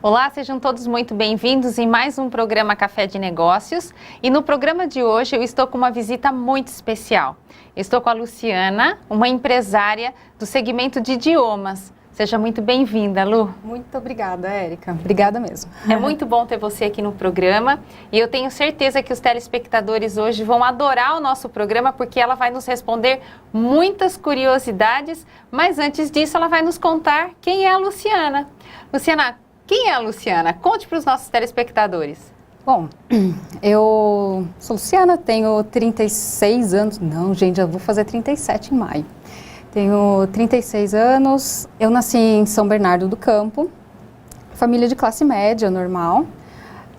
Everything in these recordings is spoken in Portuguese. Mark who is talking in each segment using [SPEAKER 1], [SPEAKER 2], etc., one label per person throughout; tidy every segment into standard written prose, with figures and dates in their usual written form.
[SPEAKER 1] Olá, sejam todos muito bem-vindos em mais um programa Café de Negócios. E no programa de hoje eu estou com uma visita muito especial. Estou com a Luciana, uma empresária do segmento de idiomas. Seja muito bem-vinda, Lu.
[SPEAKER 2] Muito obrigada, Érica. Obrigada mesmo.
[SPEAKER 1] É muito bom ter você aqui no programa e eu tenho certeza que os telespectadores hoje vão adorar o nosso programa porque ela vai nos responder muitas curiosidades, mas antes disso ela vai nos contar quem é a Luciana. Luciana, quem é a Luciana? Conte para os nossos telespectadores.
[SPEAKER 2] Bom, eu sou Luciana, tenho 36 anos. Não, gente, eu vou fazer 37 em maio. Tenho 36 anos, eu nasci em São Bernardo do Campo, família de classe média, normal,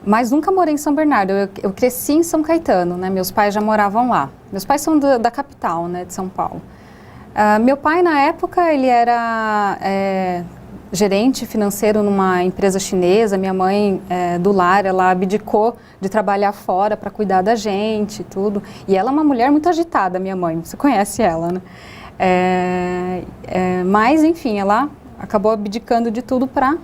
[SPEAKER 2] mas nunca morei em São Bernardo, eu cresci em São Caetano, né? Meus pais já moravam lá. Meus pais são da capital, né, de São Paulo. Meu pai, na época, ele era gerente financeiro numa empresa chinesa. Minha mãe, do lar, ela abdicou de trabalhar fora para cuidar da gente e tudo. E ela é uma mulher muito agitada, minha mãe, você conhece ela, né? Mas, enfim, ela acabou abdicando de tudo para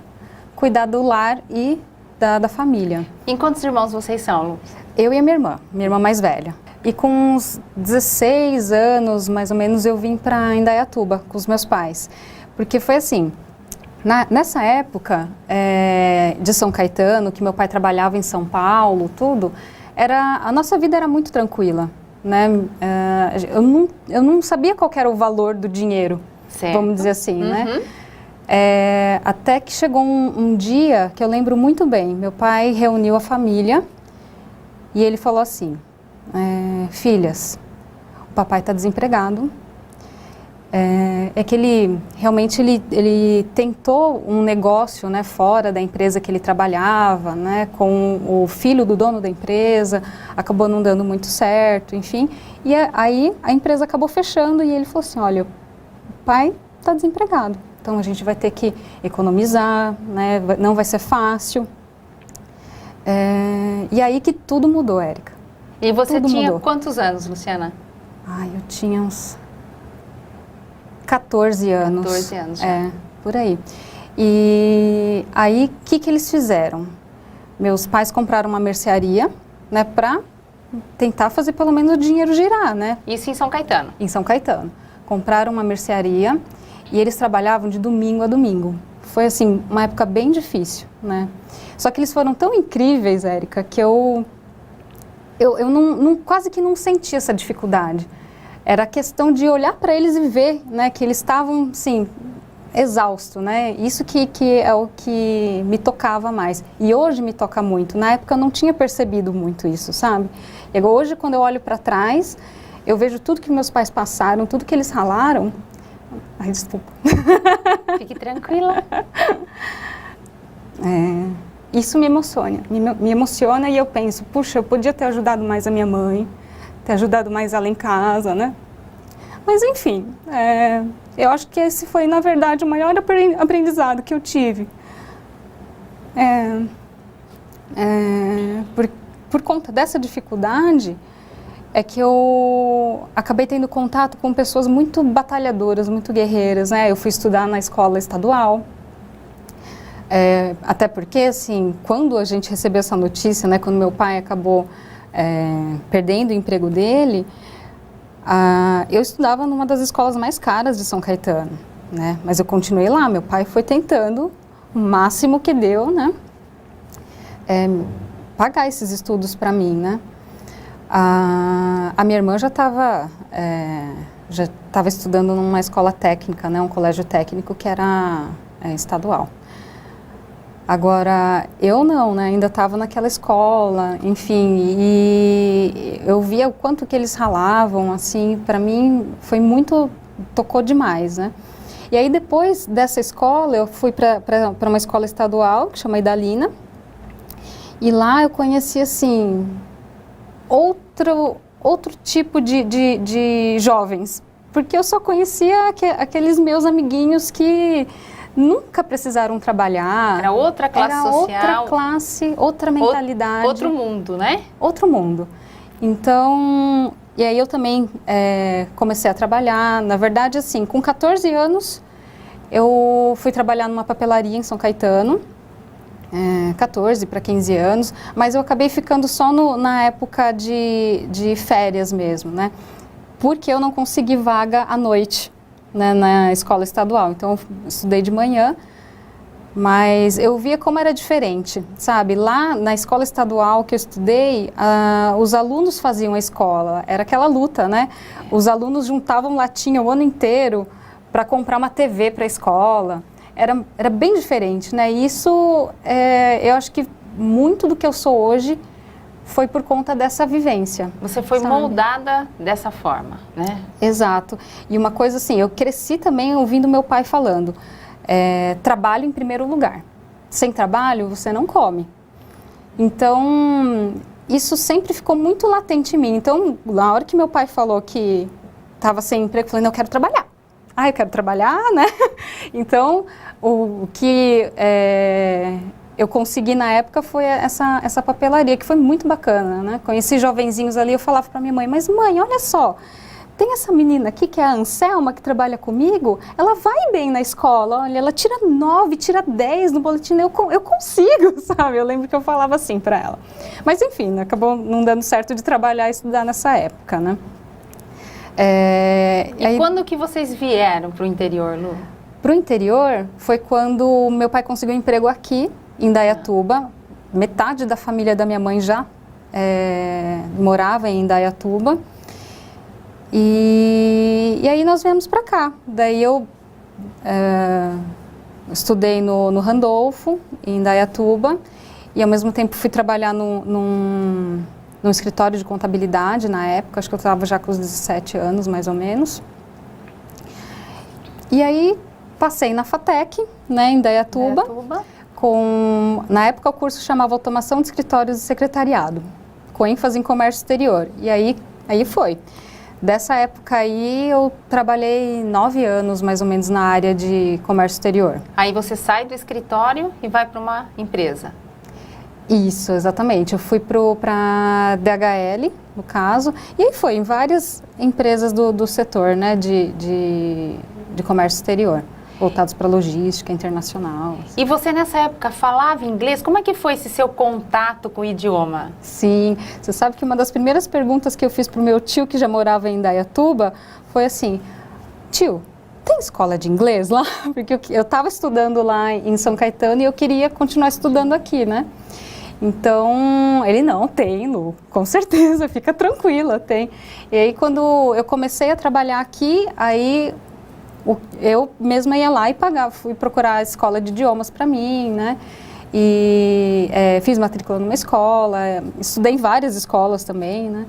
[SPEAKER 2] cuidar do lar e da família.
[SPEAKER 1] Em quantos irmãos vocês são, Lu?
[SPEAKER 2] Eu e a minha irmã mais velha. E com uns 16 anos, mais ou menos, eu vim para Indaiatuba com os meus pais. Porque foi assim, nessa época de São Caetano, que meu pai trabalhava em São Paulo, tudo, a nossa vida era muito tranquila. Né? Eu não sabia qual era o valor do dinheiro, certo, vamos dizer assim, né? Até que chegou um dia que eu lembro muito bem. Meu pai reuniu a família e ele falou assim: filhas, o papai está desempregado. Que ele realmente ele tentou um negócio, né, fora da empresa que ele trabalhava, né, com o filho do dono da empresa, acabou não dando muito certo, enfim. E aí a empresa acabou fechando e ele falou assim: olha, o pai está desempregado, então a gente vai ter que economizar, né, não vai ser fácil. E aí que tudo mudou, Érica.
[SPEAKER 1] E você tinha quantos anos, Luciana?
[SPEAKER 2] Eu tinha uns 14 anos.
[SPEAKER 1] 14 anos já.
[SPEAKER 2] Por aí. E aí, o que eles fizeram? Meus pais compraram uma mercearia, né, para tentar fazer pelo menos o dinheiro girar, né?
[SPEAKER 1] Isso em São Caetano?
[SPEAKER 2] Em São Caetano. Compraram uma mercearia e eles trabalhavam de domingo a domingo. Foi, assim, uma época bem difícil, né? Só que eles foram tão incríveis, Érica, que eu quase que não senti essa dificuldade. Era a questão de olhar para eles e ver, né, que eles estavam, assim, exaustos, né? Isso que é o que me tocava mais. E hoje me toca muito. Na época eu não tinha percebido muito isso, sabe? E hoje, quando eu olho para trás, eu vejo tudo que meus pais passaram, tudo que eles ralaram. Ai, desculpa.
[SPEAKER 1] Fique tranquila.
[SPEAKER 2] Isso me emociona. Me emociona e eu penso, puxa, eu podia ter ajudado mais a minha mãe, ter ajudado mais ela em casa, né? Mas, enfim, eu acho que esse foi, na verdade, o maior aprendizado que eu tive. Por conta dessa dificuldade, é que eu acabei tendo contato com pessoas muito batalhadoras, muito guerreiras, né? Eu fui estudar na escola estadual. Até porque, assim, quando a gente recebeu essa notícia, né? Quando meu pai acabou perdendo o emprego dele, eu estudava numa das escolas mais caras de São Caetano, né? Mas eu continuei lá, meu pai foi tentando o máximo que deu, né? Pagar esses estudos para mim, né? A minha irmã já estava estudando numa escola técnica, né? Um colégio técnico que era estadual. Agora, eu não, né? Ainda estava naquela escola, enfim, e eu via o quanto que eles ralavam, assim, para mim tocou demais, né? E aí, depois dessa escola, eu fui para uma escola estadual, que chama Idalina, e lá eu conheci, assim, outro tipo de jovens, porque eu só conhecia aqueles meus amiguinhos que nunca precisaram trabalhar.
[SPEAKER 1] Era outra classe social.
[SPEAKER 2] Outra classe, outra mentalidade.
[SPEAKER 1] Outro mundo, né?
[SPEAKER 2] Outro mundo. Então, e aí eu também comecei a trabalhar. Na verdade, assim, com 14 anos, eu fui trabalhar numa papelaria em São Caetano. 14 para 15 anos, mas eu acabei ficando só na época de férias mesmo, né? Porque eu não consegui vaga à noite, né, na escola estadual. Então, eu estudei de manhã, mas eu via como era diferente, sabe? Lá na escola estadual que eu estudei, os alunos faziam a escola, era aquela luta, né? Os alunos juntavam latinha o ano inteiro para comprar uma TV para a escola. Era bem diferente, né? E isso, eu acho que muito do que eu sou hoje foi por conta dessa vivência.
[SPEAKER 1] Você foi moldada dessa forma, né?
[SPEAKER 2] Exato. E uma coisa assim, eu cresci também ouvindo meu pai falando, trabalho em primeiro lugar. Sem trabalho, você não come. Então, isso sempre ficou muito latente em mim. Então, na hora que meu pai falou que estava sem emprego, eu falei, não, eu quero trabalhar. Eu quero trabalhar, né? Então, o que eu consegui na época foi essa papelaria, que foi muito bacana, né? Conheci jovenzinhos ali, eu falava para minha mãe, mas mãe, olha só, tem essa menina aqui que é a Anselma, que trabalha comigo, ela vai bem na escola, olha, ela tira 9, tira 10 no boletim, eu consigo, sabe? Eu lembro que eu falava assim para ela. Mas enfim, acabou não dando certo de trabalhar e estudar nessa época, né?
[SPEAKER 1] E aí, quando que vocês vieram para o interior, Lu?
[SPEAKER 2] Para o interior foi quando meu pai conseguiu um emprego aqui, em Indaiatuba. Metade da família da minha mãe já morava em Indaiatuba. E aí nós viemos para cá. Daí eu estudei no Randolfo, em Indaiatuba, e ao mesmo tempo fui trabalhar num escritório de contabilidade na época, acho que eu estava já com os 17 anos, mais ou menos. E aí passei na FATEC, né, em Indaiatuba, na época o curso chamava Automação de Escritórios e Secretariado, com ênfase em comércio exterior. E aí foi. Dessa época aí eu trabalhei 9 anos, mais ou menos, na área de comércio exterior.
[SPEAKER 1] Aí você sai do escritório e vai para uma empresa?
[SPEAKER 2] Isso, exatamente. Eu fui para DHL, no caso, e aí foi em várias empresas do setor, né, de comércio exterior, voltados para logística internacional. Assim.
[SPEAKER 1] E você nessa época falava inglês? Como é que foi esse seu contato com o idioma?
[SPEAKER 2] Sim, você sabe que uma das primeiras perguntas que eu fiz para o meu tio, que já morava em Indaiatuba, foi assim, tio, tem escola de inglês lá? Porque eu estava estudando lá em São Caetano e eu queria continuar estudando aqui, né? Então, ele não, tem, Lu, com certeza, fica tranquila, tem. E aí, quando eu comecei a trabalhar aqui, aí eu mesma ia lá e pagava, fui procurar a escola de idiomas para mim, né? E fiz matrícula numa escola, estudei em várias escolas também, né?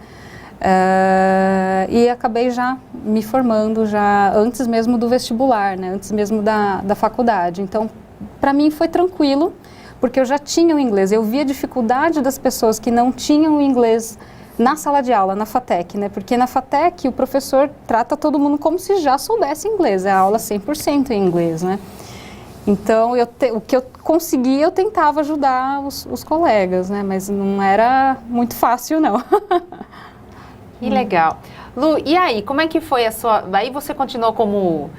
[SPEAKER 2] E acabei já me formando já antes mesmo do vestibular, né? Antes mesmo da faculdade. Então, para mim foi tranquilo, porque eu já tinha o inglês. Eu via a dificuldade das pessoas que não tinham o inglês na sala de aula, na FATEC, né? Porque na FATEC o professor trata todo mundo como se já soubesse inglês. É a aula 100% em inglês, né? Então, o que eu conseguia, eu tentava ajudar os colegas, né? Mas não era muito fácil, não.
[SPEAKER 1] Que legal. Lu, e aí, como é que foi a sua... Aí você continuou como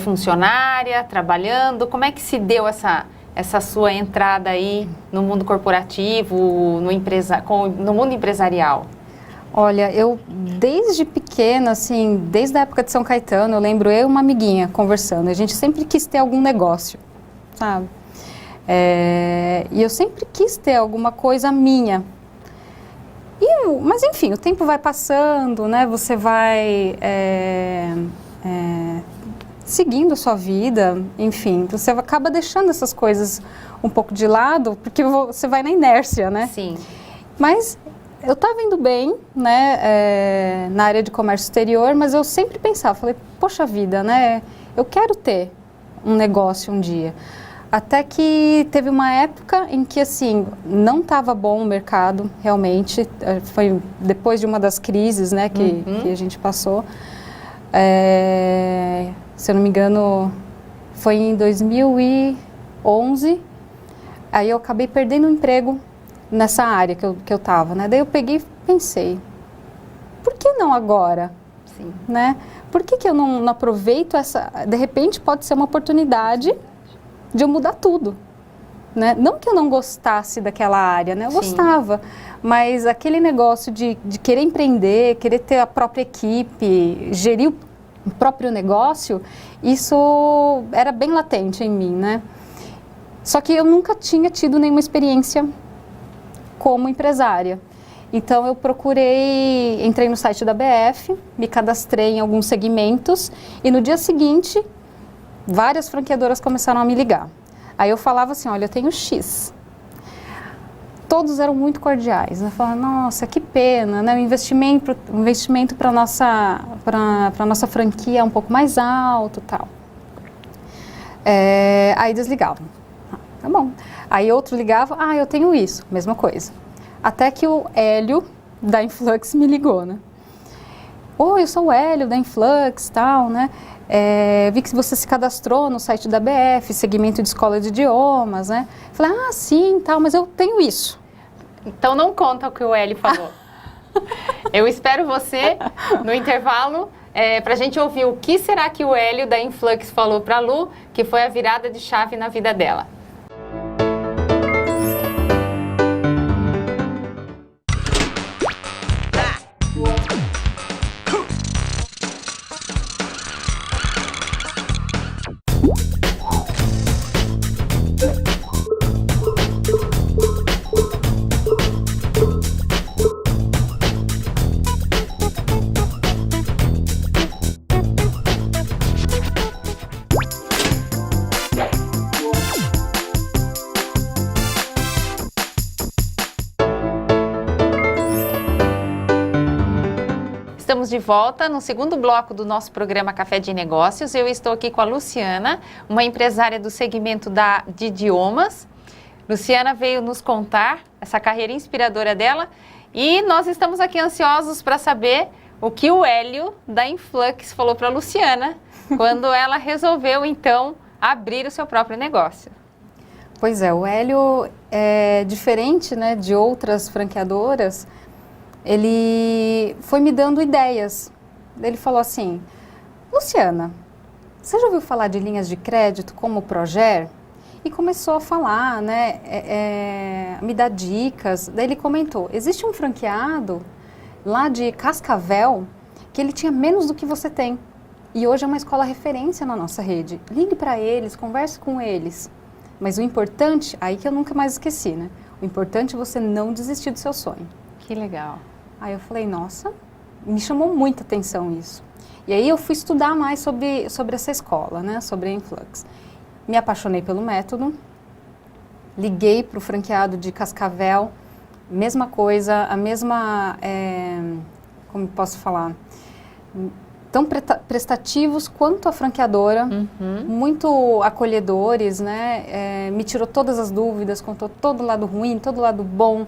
[SPEAKER 1] funcionária, trabalhando. Como é que se deu essa sua entrada aí no mundo corporativo, no mundo empresarial?
[SPEAKER 2] Olha, eu desde pequena, assim, desde a época de São Caetano, eu lembro eu e uma amiguinha conversando. A gente sempre quis ter algum negócio, sabe? E eu sempre quis ter alguma coisa minha. Mas enfim, o tempo vai passando, né? Você vai seguindo a sua vida, enfim. Você acaba deixando essas coisas um pouco de lado, porque você vai na inércia, né?
[SPEAKER 1] Sim.
[SPEAKER 2] Mas eu estava indo bem, né, na área de comércio exterior, mas eu sempre pensava, falei, poxa vida, né, eu quero ter um negócio um dia. Até que teve uma época em que, assim, não estava bom o mercado, realmente, foi depois de uma das crises, né, que a gente passou. Se eu não me engano, foi em 2011, aí eu acabei perdendo o emprego nessa área que eu estava, né? Daí eu peguei e pensei, por que não agora?
[SPEAKER 1] Sim.
[SPEAKER 2] Né? Por que eu não aproveito essa... De repente pode ser uma oportunidade de eu mudar tudo, né? Não que eu não gostasse daquela área, né? Eu
[SPEAKER 1] Sim.
[SPEAKER 2] gostava, mas aquele negócio de querer empreender, querer ter a própria equipe, gerir o próprio negócio, isso era bem latente em mim, né? Só que eu nunca tinha tido nenhuma experiência como empresária. Então eu entrei no site da BF, me cadastrei em alguns segmentos e no dia seguinte várias franqueadoras começaram a me ligar. Aí eu falava assim, olha, eu tenho X. Todos eram muito cordiais. Eu falava, nossa, que pena, né? O investimento para a nossa franquia é um pouco mais alto, tal. Aí desligavam. Tá bom. Aí outro ligava, eu tenho isso, mesma coisa. Até que o Hélio da Influx me ligou, né? Oi, eu sou o Hélio da Influx, tal, né? Vi que você se cadastrou no site da BF, segmento de escola de idiomas, né? Falei, sim, tal, mas eu tenho isso.
[SPEAKER 1] Então não conta o que o Hélio falou. Eu espero você no intervalo para a gente ouvir o que será que o Hélio da Influx falou para a Lu, que foi a virada de chave na vida dela. Estamos de volta no segundo bloco do nosso programa Café de Negócios. Eu estou aqui com a Luciana, uma empresária do segmento de idiomas. Luciana veio nos contar essa carreira inspiradora dela e nós estamos aqui ansiosos para saber o que o Hélio da Influx falou para a Luciana quando ela resolveu, então, abrir o seu próprio negócio.
[SPEAKER 2] Pois é, o Hélio é diferente, né, de outras franqueadoras. Ele foi me dando ideias. Ele falou assim, Luciana, você já ouviu falar de linhas de crédito como o Proger? E começou a falar, né, me dar dicas. Daí ele comentou, existe um franqueado lá de Cascavel que ele tinha menos do que você tem. E hoje é uma escola referência na nossa rede. Ligue para eles, converse com eles. Mas o importante, aí que eu nunca mais esqueci, né? O importante é você não desistir do seu sonho.
[SPEAKER 1] Que legal.
[SPEAKER 2] Aí eu falei, nossa, me chamou muita atenção isso. E aí eu fui estudar mais sobre essa escola, né, sobre a Influx. Me apaixonei pelo método, liguei para o franqueado de Cascavel, mesma coisa, a mesma, como posso falar, tão prestativos quanto a franqueadora, muito acolhedores, né, me tirou todas as dúvidas, contou todo o lado ruim, todo o lado bom,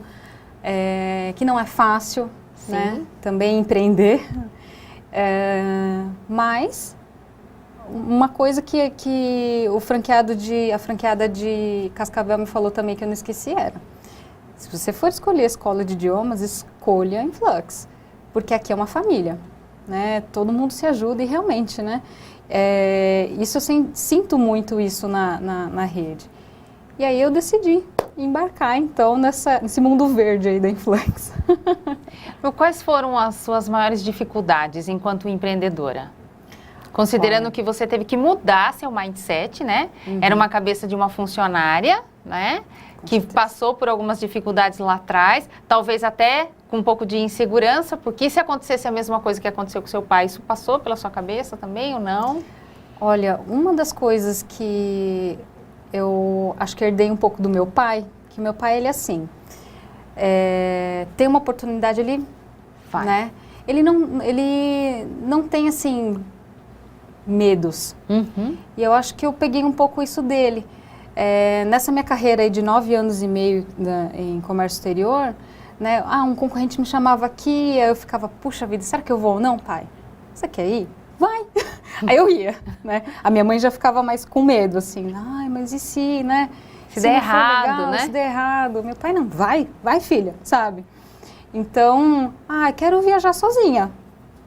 [SPEAKER 2] que não é fácil, né? Também empreender, mas uma coisa que a franqueada de Cascavel me falou também que eu não esqueci era, se você for escolher a escola de idiomas, escolha a Influx, porque aqui é uma família, né? Todo mundo se ajuda e realmente, né? Isso eu sinto muito isso na rede. E aí eu decidi embarcar, então, nesse mundo verde aí da Influx.
[SPEAKER 1] Quais foram as suas maiores dificuldades enquanto empreendedora? Considerando que você teve que mudar seu mindset, né? Era uma cabeça de uma funcionária, né? Que passou por algumas dificuldades lá atrás, talvez até com um pouco de insegurança, porque se acontecesse a mesma coisa que aconteceu com seu pai, isso passou pela sua cabeça também ou não?
[SPEAKER 2] Olha, uma das coisas que eu acho que herdei um pouco do meu pai, que meu pai, ele é assim, tem uma oportunidade, ele vai, né? Ele não tem, assim, medos. E eu acho que eu peguei um pouco isso dele. Nessa minha carreira aí de 9 anos e meio em comércio exterior, né, um concorrente me chamava aqui, aí eu ficava, puxa vida, será que eu vou ou não, pai? Você quer ir? Vai! Aí eu ia, né? A minha mãe já ficava mais com medo, assim, mas e se, né?
[SPEAKER 1] Se der errado,
[SPEAKER 2] legal,
[SPEAKER 1] né?
[SPEAKER 2] Se der errado. Meu pai, não, vai filha, sabe? Então, quero viajar sozinha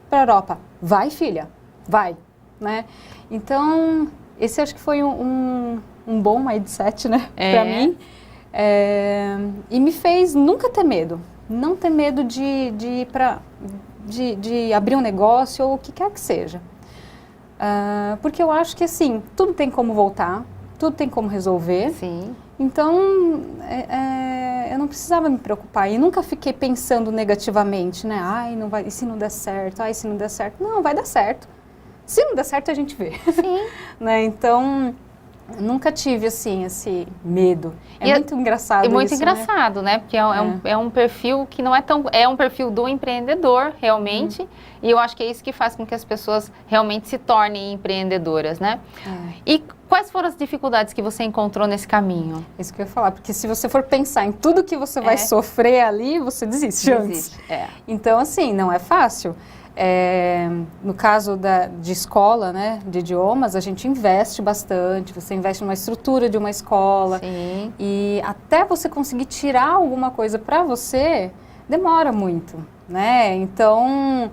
[SPEAKER 2] para a Europa. Vai, filha, vai, né? Então, esse acho que foi um um bom mindset, né, para mim. E me fez nunca ter medo. Não ter medo de abrir um negócio ou o que quer que seja. Porque eu acho que, assim, tudo tem como voltar, tudo tem como resolver.
[SPEAKER 1] Sim.
[SPEAKER 2] Então, eu não precisava me preocupar. E nunca fiquei pensando negativamente, né? Ai, não vai, e se não der certo? Ai, se não der certo? Não, vai dar certo. Se não der certo, a gente vê.
[SPEAKER 1] Sim.
[SPEAKER 2] Né? Então, nunca tive, assim, esse medo. Muito engraçado isso,
[SPEAKER 1] muito engraçado, né? Porque é um perfil que não é tão... É um perfil do empreendedor, realmente. E eu acho que é isso que faz com que as pessoas realmente se tornem empreendedoras, né? E quais foram as dificuldades que você encontrou nesse caminho?
[SPEAKER 2] Isso que eu ia falar. Porque se você for pensar em tudo que você vai sofrer ali, você desiste antes. Então, assim, não é fácil. No caso de escola, né, de idiomas, a gente investe bastante, você investe numa estrutura de uma escola.
[SPEAKER 1] Sim.
[SPEAKER 2] E até você conseguir tirar alguma coisa para você, demora muito, né? Então,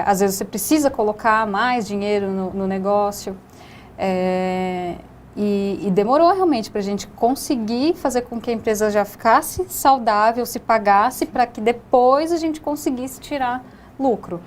[SPEAKER 2] às vezes você precisa colocar mais dinheiro no negócio. E demorou realmente para a gente conseguir fazer com que a empresa já ficasse saudável, se pagasse, para que depois a gente conseguisse tirar lucro.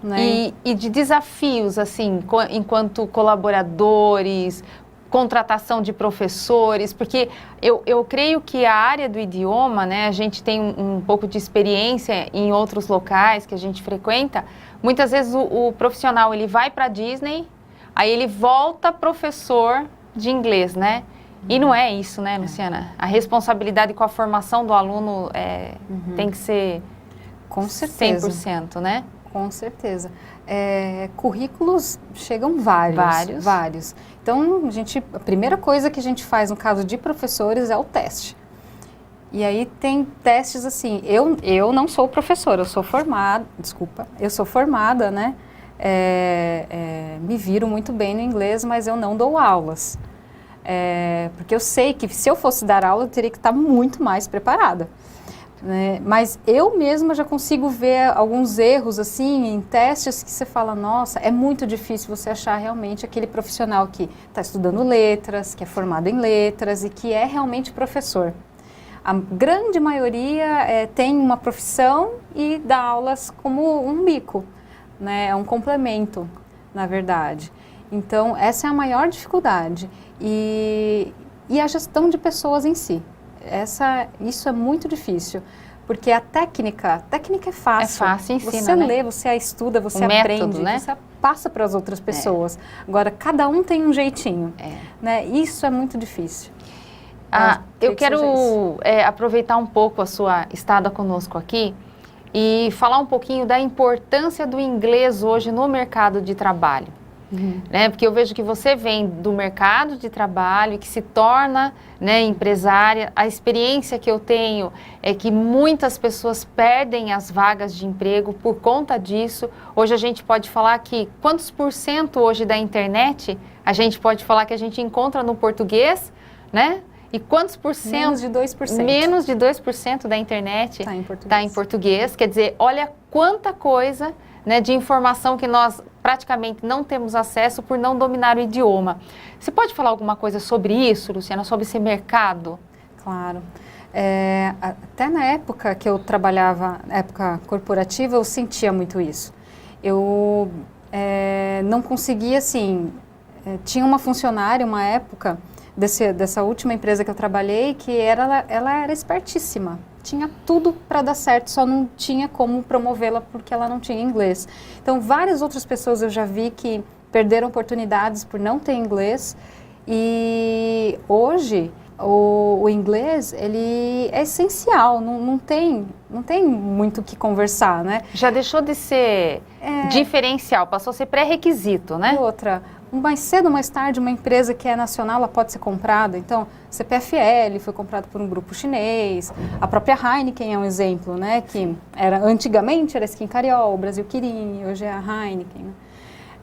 [SPEAKER 2] Né?
[SPEAKER 1] E de desafios, assim, enquanto colaboradores, contratação de professores, porque eu creio que a área do idioma, né, a gente tem um pouco de experiência em outros locais que a gente frequenta. Muitas vezes o profissional, ele vai para a Disney, aí ele volta professor de inglês, né? E não é isso, né, Luciana? A responsabilidade com a formação do aluno tem que ser...
[SPEAKER 2] Com certeza.
[SPEAKER 1] 100%, né?
[SPEAKER 2] Com certeza. Currículos chegam vários. Então, a primeira coisa que a gente faz no caso de professores é o teste. E aí tem testes assim, eu não sou professora, eu sou formada, né? Me viro muito bem no inglês, mas eu não dou aulas. Porque eu sei que se eu fosse dar aula, eu teria que estar muito mais preparada. Né? Mas eu mesma já consigo ver alguns erros assim em testes que você fala, nossa, é muito difícil você achar realmente aquele profissional que está estudando letras, que é formado em letras e que é realmente professor. A grande maioria tem uma profissão e dá aulas como um bico, né? É um complemento, na verdade. Então, essa é a maior dificuldade. E a gestão de pessoas em si. Isso é muito difícil, porque a técnica é fácil.
[SPEAKER 1] É fácil, ensina,
[SPEAKER 2] você
[SPEAKER 1] né?
[SPEAKER 2] lê, você estuda, você
[SPEAKER 1] o
[SPEAKER 2] aprende,
[SPEAKER 1] método, né?
[SPEAKER 2] você passa para as outras pessoas. Agora, cada um tem um jeitinho, né? Isso é muito difícil.
[SPEAKER 1] Eu quero aproveitar um pouco a sua estada conosco aqui e falar um pouquinho da importância do inglês hoje no mercado de trabalho. Né? Porque eu vejo que você vem do mercado de trabalho e que se torna, né, empresária. A experiência que eu tenho é que muitas pessoas perdem as vagas de emprego por conta disso. Hoje a gente pode falar que quantos % hoje da internet a gente pode falar que a gente encontra no português, né? E quantos %?
[SPEAKER 2] Menos de 2%.
[SPEAKER 1] Menos de 2% da internet está em português. Quer dizer, olha quanta coisa, né, de informação que nós praticamente não temos acesso por não dominar o idioma. Você pode falar alguma coisa sobre isso, Luciana, sobre esse mercado?
[SPEAKER 2] Claro. Até na época que eu trabalhava, na época corporativa, eu sentia muito isso. Eu não conseguia, assim... tinha uma funcionária, uma época, dessa última empresa que eu trabalhei, que ela era espertíssima. Tinha tudo para dar certo, só não tinha como promovê-la porque ela não tinha inglês. Então, várias outras pessoas eu já vi que perderam oportunidades por não ter inglês. E hoje, o inglês, ele é essencial, não tem muito o que conversar, né?
[SPEAKER 1] Já deixou de ser diferencial, passou a ser pré-requisito, né?
[SPEAKER 2] E outra... Mais cedo ou mais tarde, uma empresa que é nacional, ela pode ser comprada. Então, CPFL foi comprado por um grupo chinês. A própria Heineken é um exemplo, né? Que antigamente era Skin Cariol, Brasil Kirin, hoje é a Heineken.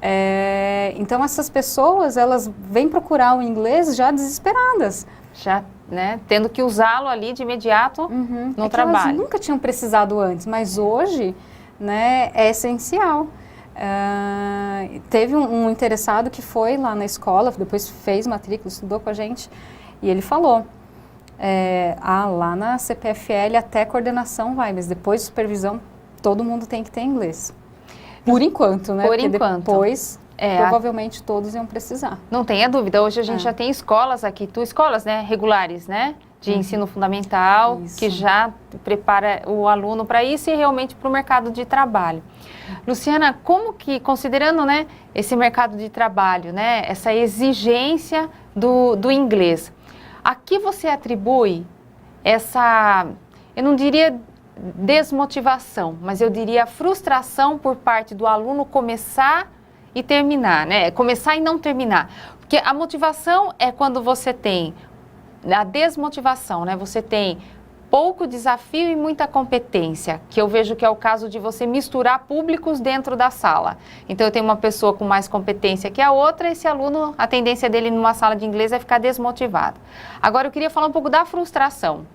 [SPEAKER 2] Né? Então, essas pessoas, elas vêm procurar o inglês já desesperadas.
[SPEAKER 1] Já, né? Tendo que usá-lo ali de imediato no trabalho.
[SPEAKER 2] Elas nunca tinham precisado antes, mas hoje, né, é essencial. Teve um interessado que foi lá na escola, depois fez matrícula, estudou com a gente, e ele falou, lá na CPFL até coordenação vai, mas depois de supervisão, todo mundo tem que ter inglês. Por enquanto, né?
[SPEAKER 1] Por enquanto.
[SPEAKER 2] Depois, provavelmente todos iam precisar.
[SPEAKER 1] Não tenha dúvida, hoje a gente já tem escolas aqui, escolas, né, regulares, né? De ensino fundamental, que já prepara o aluno para isso e realmente para o mercado de trabalho. Luciana, como que, considerando, né, esse mercado de trabalho, né, essa exigência do inglês, a que você atribui essa, eu não diria desmotivação, mas eu diria frustração por parte do aluno começar e terminar, né? Começar e não terminar. Porque a motivação é quando você tem a desmotivação, né? Você tem pouco desafio e muita competência, que eu vejo que é o caso de você misturar públicos dentro da sala. Então, eu tenho uma pessoa com mais competência que a outra, esse aluno, a tendência dele numa sala de inglês é ficar desmotivado. Agora, eu queria falar um pouco da frustração,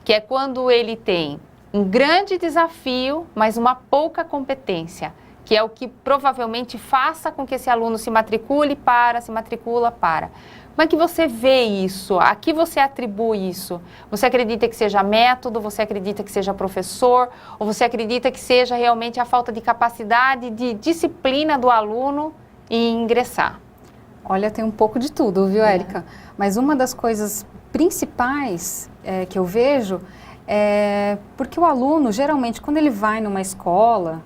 [SPEAKER 1] que é quando ele tem um grande desafio, mas uma pouca competência, que é o que provavelmente faça com que esse aluno se matricule, se matricula, para. Como é que você vê isso? A que você atribui isso? Você acredita que seja método? Você acredita que seja professor? Ou você acredita que seja realmente a falta de capacidade, de disciplina do aluno em ingressar?
[SPEAKER 2] Olha, tem um pouco de tudo, viu, Érica? Mas uma das coisas principais que eu vejo é porque o aluno, geralmente, quando ele vai numa escola,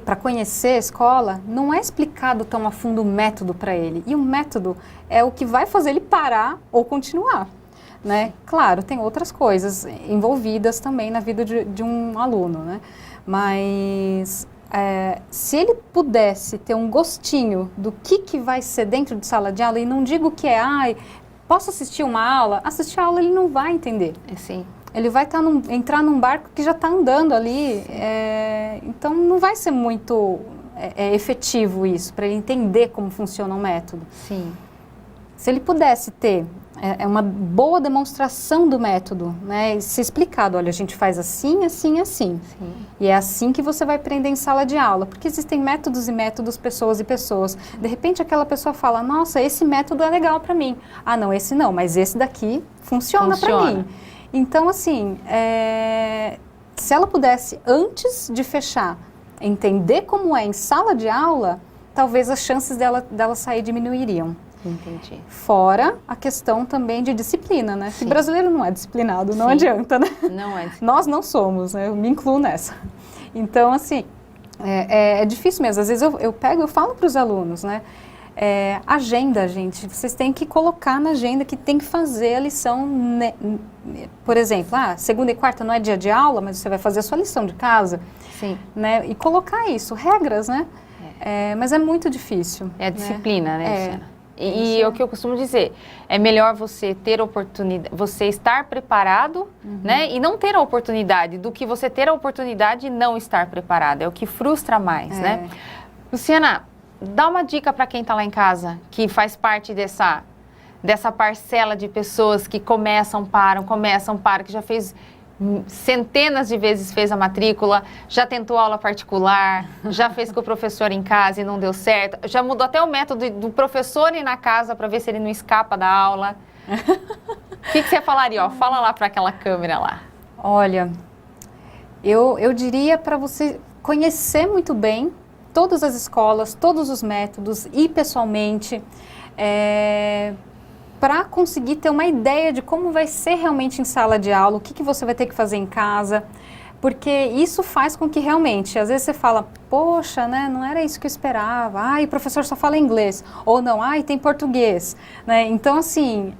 [SPEAKER 2] para conhecer a escola, não é explicado tão a fundo o método para ele. E o método é o que vai fazer ele parar ou continuar, né? Claro, tem outras coisas envolvidas também na vida de um aluno, né? Mas se ele pudesse ter um gostinho do que vai ser dentro de sala de aula, e não digo que posso assistir uma aula? Assistir a aula ele não vai entender.
[SPEAKER 1] Sim.
[SPEAKER 2] Ele vai entrar num barco que já está andando ali, então não vai ser muito efetivo isso, para ele entender como funciona o método.
[SPEAKER 1] Sim.
[SPEAKER 2] Se ele pudesse ter uma boa demonstração do método, né, e ser explicado, olha, a gente faz assim, assim, assim. Sim. E é assim que você vai aprender em sala de aula, porque existem métodos e métodos, pessoas e pessoas. De repente aquela pessoa fala, nossa, esse método é legal para mim. Ah, não, esse não, mas esse daqui funciona. Para mim. Então, assim, se ela pudesse, antes de fechar, entender como é em sala de aula, talvez as chances dela sair diminuiriam.
[SPEAKER 1] Entendi.
[SPEAKER 2] Fora a questão também de disciplina, né? Se brasileiro não é disciplinado, não adianta, né?
[SPEAKER 1] Não é.
[SPEAKER 2] Nós não somos, né? Eu me incluo nessa. Então, assim, é difícil mesmo. Às vezes eu falo para os alunos, né? Agenda, gente, vocês têm que colocar na agenda que tem que fazer a lição, né? Por exemplo, segunda e quarta não é dia de aula, mas você vai fazer a sua lição de casa.
[SPEAKER 1] Sim.
[SPEAKER 2] Né? E colocar isso, regras, né? Mas é muito difícil.
[SPEAKER 1] É a disciplina, né, Luciana? E é o que eu costumo dizer, é melhor você ter oportunidade, você estar preparado, né, e não ter a oportunidade, do que você ter a oportunidade e não estar preparado, é o que frustra mais, né? Luciana, dá uma dica para quem está lá em casa, que faz parte dessa parcela de pessoas que começam, param, que já fez centenas de vezes fez a matrícula, já tentou aula particular, já fez com o professor em casa e não deu certo, já mudou até o método do professor ir na casa para ver se ele não escapa da aula. O que você falaria? Fala lá para aquela câmera lá.
[SPEAKER 2] Olha, eu diria para você conhecer muito bem todas as escolas, todos os métodos, ir pessoalmente, para conseguir ter uma ideia de como vai ser realmente em sala de aula, o que você vai ter que fazer em casa, porque isso faz com que realmente, às vezes você fala, poxa, né, não era isso que eu esperava, o professor só fala inglês, ou não, tem português, né? Então, assim,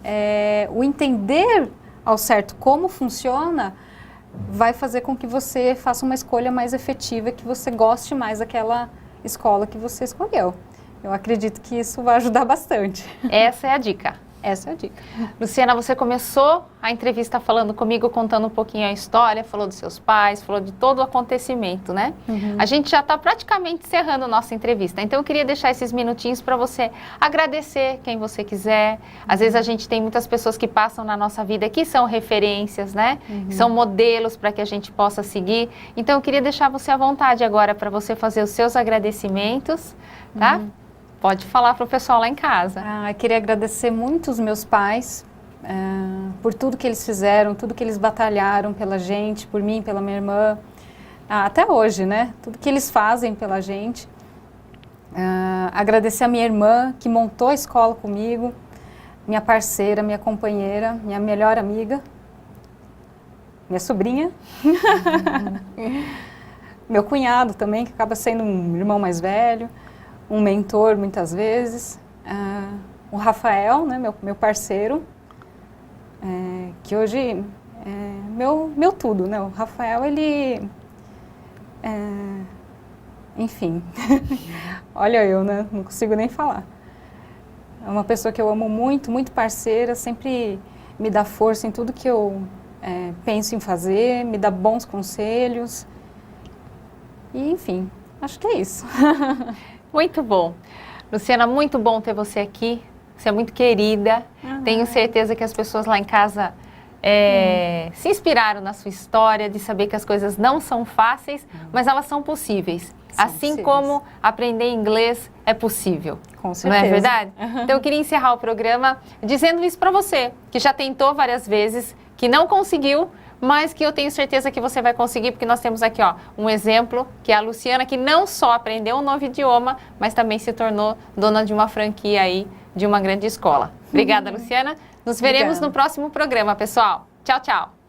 [SPEAKER 2] o entender ao certo como funciona vai fazer com que você faça uma escolha mais efetiva, que você goste mais daquela escola que você escolheu. Eu acredito que isso vai ajudar bastante.
[SPEAKER 1] Essa é a dica.
[SPEAKER 2] Essa é a dica.
[SPEAKER 1] Luciana, você começou a entrevista falando comigo, contando um pouquinho a história, falou dos seus pais, falou de todo o acontecimento, né? A gente já está praticamente encerrando a nossa entrevista, então eu queria deixar esses minutinhos para você agradecer quem você quiser. Às vezes a gente tem muitas pessoas que passam na nossa vida que são referências, né? Que são modelos para que a gente possa seguir. Então eu queria deixar você à vontade agora para você fazer os seus agradecimentos, tá? Pode falar para o pessoal lá em casa.
[SPEAKER 2] Eu queria agradecer muito os meus pais por tudo que eles fizeram, tudo que eles batalharam pela gente, por mim, pela minha irmã, até hoje, né? Tudo que eles fazem pela gente. Agradecer a minha irmã que montou a escola comigo, minha parceira, minha companheira, minha melhor amiga, minha sobrinha, meu cunhado também, que acaba sendo um irmão mais velho, um mentor muitas vezes, o Rafael, né, meu parceiro, que hoje é meu tudo, né? O Rafael, ele, enfim, olha eu, né? Não consigo nem falar. É uma pessoa que eu amo muito, muito parceira, sempre me dá força em tudo que eu penso em fazer, me dá bons conselhos, e enfim, acho que é isso.
[SPEAKER 1] Muito bom. Luciana, muito bom ter você aqui. Você é muito querida. Tenho certeza que as pessoas lá em casa se inspiraram na sua história, de saber que as coisas não são fáceis, mas elas são possíveis. Assim como aprender inglês é possível.
[SPEAKER 2] Com certeza.
[SPEAKER 1] Não é verdade? Então eu queria encerrar o programa dizendo isso para você, que já tentou várias vezes, que não conseguiu, mas que eu tenho certeza que você vai conseguir, porque nós temos aqui um exemplo, que é a Luciana, que não só aprendeu um novo idioma, mas também se tornou dona de uma franquia aí, de uma grande escola. Obrigada, Luciana. Nos veremos no próximo programa, pessoal. Tchau, tchau.